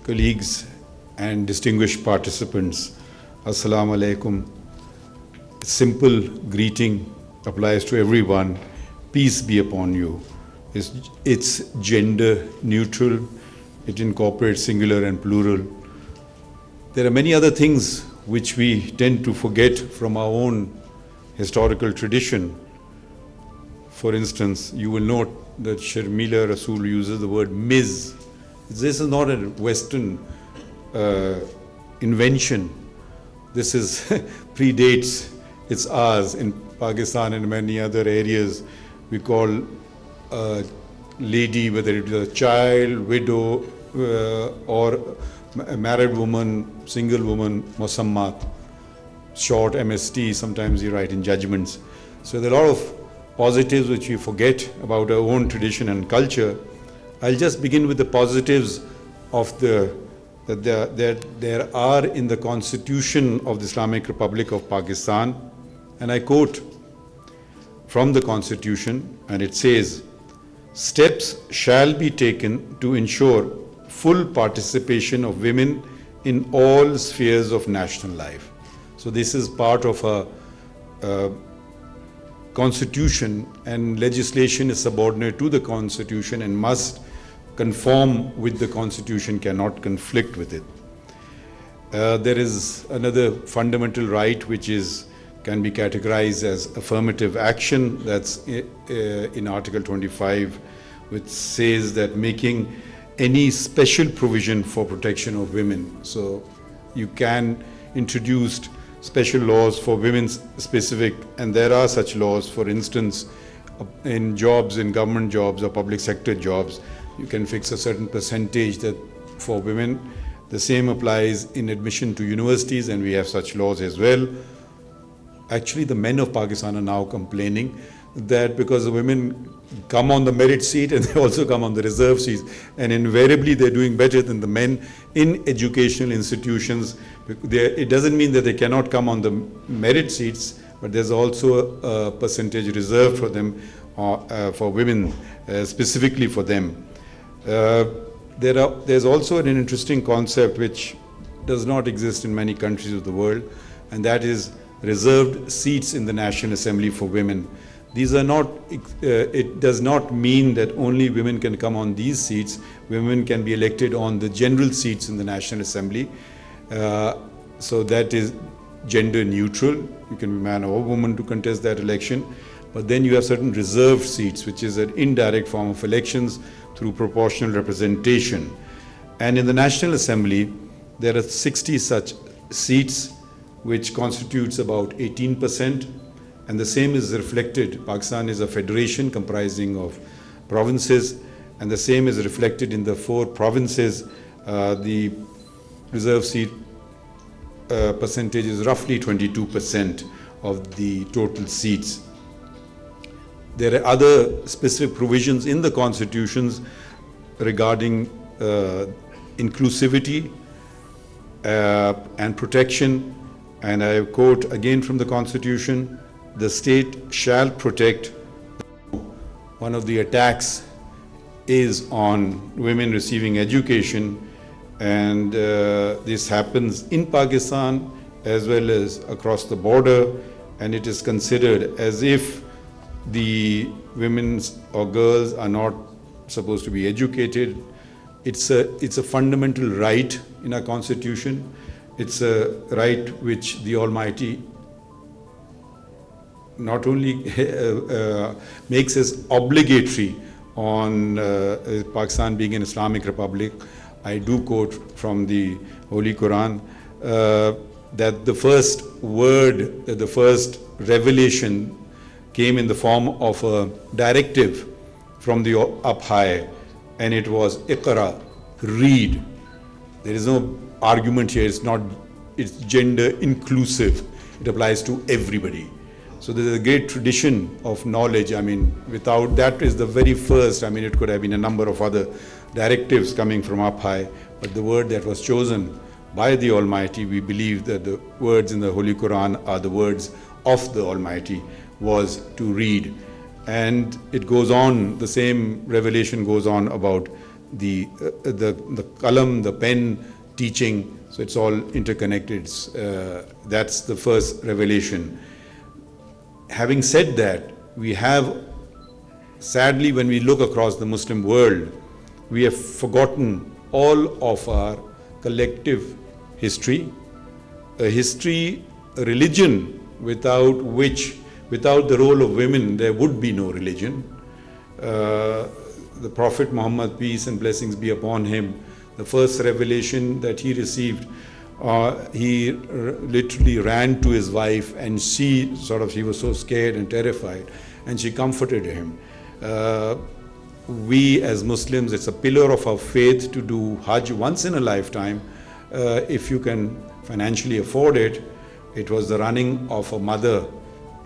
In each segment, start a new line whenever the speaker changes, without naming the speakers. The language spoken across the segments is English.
colleagues and distinguished participants, Assalamu alaikum. Simple greeting applies to everyone. Peace be upon you. It's gender neutral. It incorporates singular and plural. There are many other things which we tend to forget from our own historical tradition. For instance, you will note that Sharmila Rasool uses the word Ms. This is not a Western invention. This is predates. It's ours. In Pakistan and many other areas, we call a lady, whether it is a child, widow, or a married woman, single woman, musammat, short MST, sometimes you write in judgments. So there are a lot of positives which we forget about our own tradition and culture. I'll just begin with the positives of that there are in the Constitution of the Islamic Republic of Pakistan, and I quote from the Constitution, and it says, "Steps shall be taken to ensure full participation of women in all spheres of national life." So this is part of a Constitution, and legislation is subordinate to the Constitution and must conform with the Constitution, cannot conflict with it. There is another fundamental right which can be categorized as affirmative action. That's in Article 25, which says that making any special provision for protection of women. So you can introduce special laws for women's specific, and there are such laws. For instance, in jobs, in government jobs or public sector jobs, you can fix a certain percentage that for women. The same applies in admission to universities, and we have such laws as well. Actually, the men of Pakistan are now complaining that because the women come on the merit seat and they also come on the reserve seats, and invariably they're doing better than the men in educational institutions. It doesn't mean that they cannot come on the merit seats, but there's also a percentage reserved for them, for women, specifically for them. There's also an interesting concept which does not exist in many countries of the world, and that is reserved seats in the National Assembly for women. These are not, it does not mean that only women can come on these seats. Women can be elected on the general seats in the National Assembly. So that is gender neutral. You can be man or woman to contest that election. But then you have certain reserved seats, which is an indirect form of elections through proportional representation. And in the National Assembly, there are 60 such seats, which constitutes about 18%. And the same is reflected. Pakistan is a federation comprising of provinces, and the same is reflected in the 4 provinces. The reserve seat percentage is roughly 22% of the total seats. There are other specific provisions in the constitutions regarding inclusivity and protection. And I quote again from the Constitution, "The state shall protect." One of the attacks is on women receiving education, and this happens in Pakistan as well as across the border, and it is considered as if the women or girls are not supposed to be educated. It's a fundamental right in our Constitution. It's a right which the Almighty not only makes us obligatory on Pakistan being an Islamic Republic. I do quote from the Holy Quran that the first word, that the first revelation came in the form of a directive from the up high, and it was Iqra, read. There is no argument here. It's gender inclusive. It applies to everybody. So there's a great tradition of knowledge. I mean, without that is the very first. I mean, it could have been a number of other directives coming from up high, but the word that was chosen by the Almighty, we believe that the words in the Holy Quran are the words of the Almighty, was to read. And it goes on, the same revelation goes on about the qalam, the pen teaching. So it's all interconnected. That's the first revelation. Having said that, we have, sadly, when we look across the Muslim world, we have forgotten all of our collective history, a history, a religion without the role of women, there would be no religion. The Prophet Muhammad, peace and blessings be upon him, the first revelation that he received, he literally ran to his wife, and she was so scared and terrified, and she comforted him. We as Muslims, it's a pillar of our faith to do Hajj once in a lifetime. If you can financially afford it, it was the running of a mother,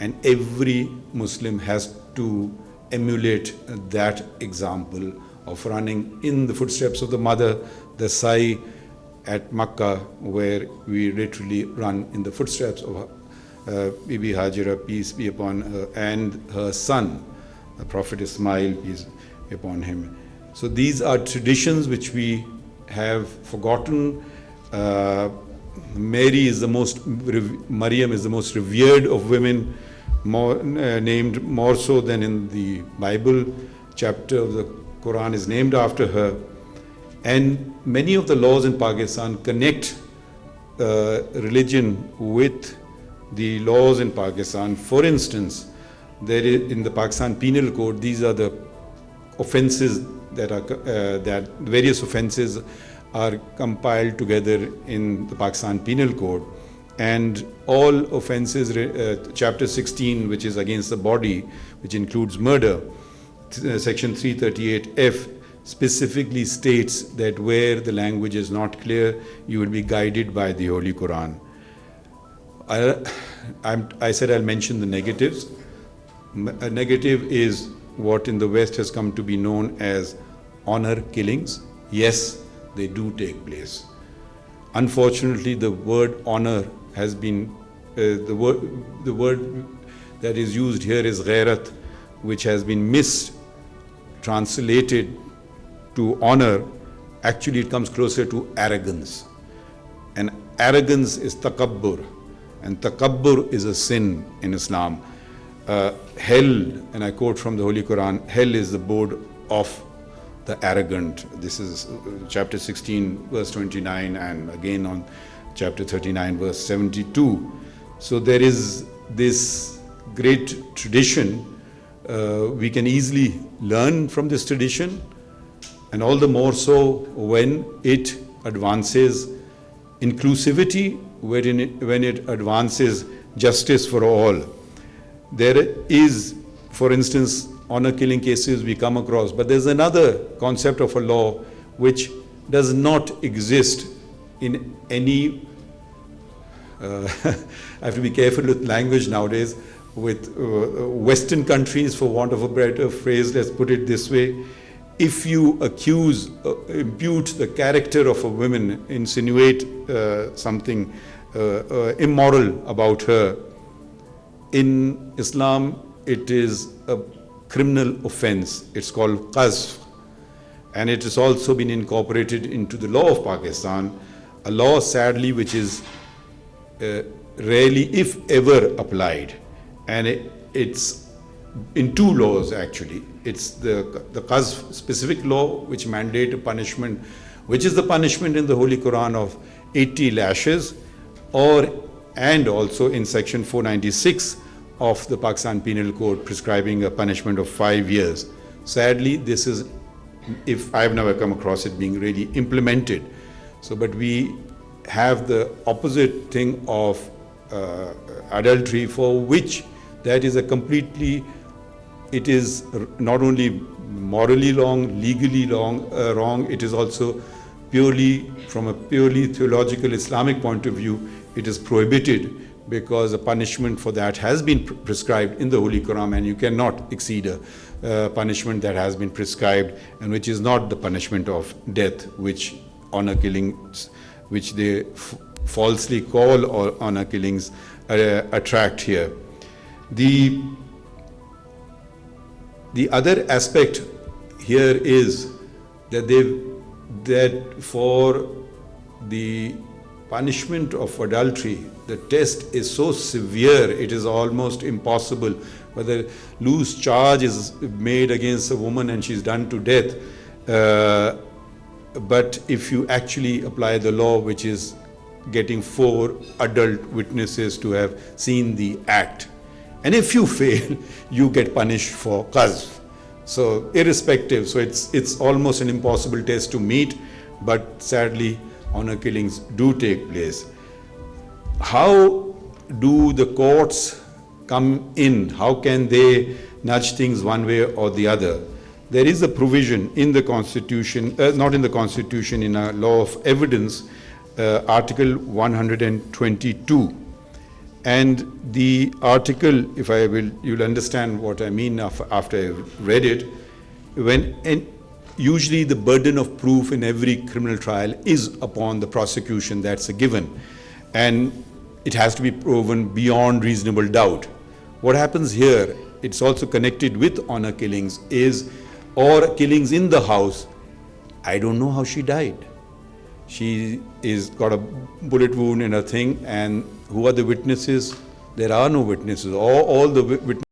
and every Muslim has to emulate that example of running in the footsteps of the mother, the Sa'i at Makkah, where we literally run in the footsteps of Bibi Hajira, peace be upon her, and her son, the Prophet Ismail, peace be upon him. So these are traditions which we have forgotten. Maryam is the most revered of women, named more so than in the Bible. Chapter of the Quran is named after her. And many of the laws in Pakistan connect religion with the laws in Pakistan. For instance, there is, in the Pakistan Penal Code, these are the offences that various offences are compiled together in the Pakistan Penal Code, and all offences, chapter 16, which is against the body, which includes murder, section 338F specifically states that where the language is not clear, you will be guided by the Holy Quran. I said I'll mention the negatives. A negative is what in the West has come to be known as honor killings. Yes, they do take place. Unfortunately, the word honor has been, the word that is used here is ghairat, which has been mistranslated to honor. Actually, it comes closer to arrogance. And arrogance is takabbur. And takabbur is a sin in Islam. Hell, and I quote from the Holy Quran, hell is the abode of the arrogant. This is chapter 16, verse 29, and again on chapter 39, verse 72. So there is this great tradition. We can easily learn from this tradition, and all the more so when it advances inclusivity, when it advances justice for all. There is, for instance, honor killing cases we come across, but there's another concept of a law which does not exist in any I have to be careful with language nowadays, with Western countries, for want of a better phrase, let's put it this way. If you impute the character of a woman, insinuate something immoral about her, in Islam it is a criminal offense. It's called Qazi, and it has also been incorporated into the law of Pakistan, a law sadly which is rarely, if ever, applied. And it's in two laws actually. It's the Qazi specific law which mandate a punishment, which is the punishment in the Holy Quran of 80 lashes, and also in section 496 of the Pakistan Penal Code prescribing a punishment of 5 years. Sadly, this is, if I've never come across it being really implemented. So, but we have the opposite thing of adultery, for which that is a completely, it is not only morally wrong, legally wrong, it is also purely, from a purely theological Islamic point of view, it is prohibited, because a punishment for that has been prescribed in the Holy Quran, and you cannot exceed a punishment that has been prescribed, and which is not the punishment of death, which honor killings, which they falsely call or honor killings, attract here. The other aspect here is that for the punishment of adultery, the test is so severe, it is almost impossible. Whether loose charge is made against a woman and she's done to death, but if you actually apply the law, which is getting 4 adult witnesses to have seen the act, and if you fail, you get punished for Qazi. So irrespective, so it's almost an impossible test to meet, but sadly honor killings do take place. How do the courts come in? How can they nudge things one way or the other? There is a provision in the Constitution, not in the Constitution, in a law of evidence, Article 122. And the article, if I will, you'll understand what I mean after I've read it. And usually the burden of proof in every criminal trial is upon the prosecution, that's a given. And it has to be proven beyond reasonable doubt. What happens here, it's also connected with honor killings, or killings in the house. I don't know how she died. She is got a bullet wound in her thing, and who are the witnesses? There are no witnesses. All the witnesses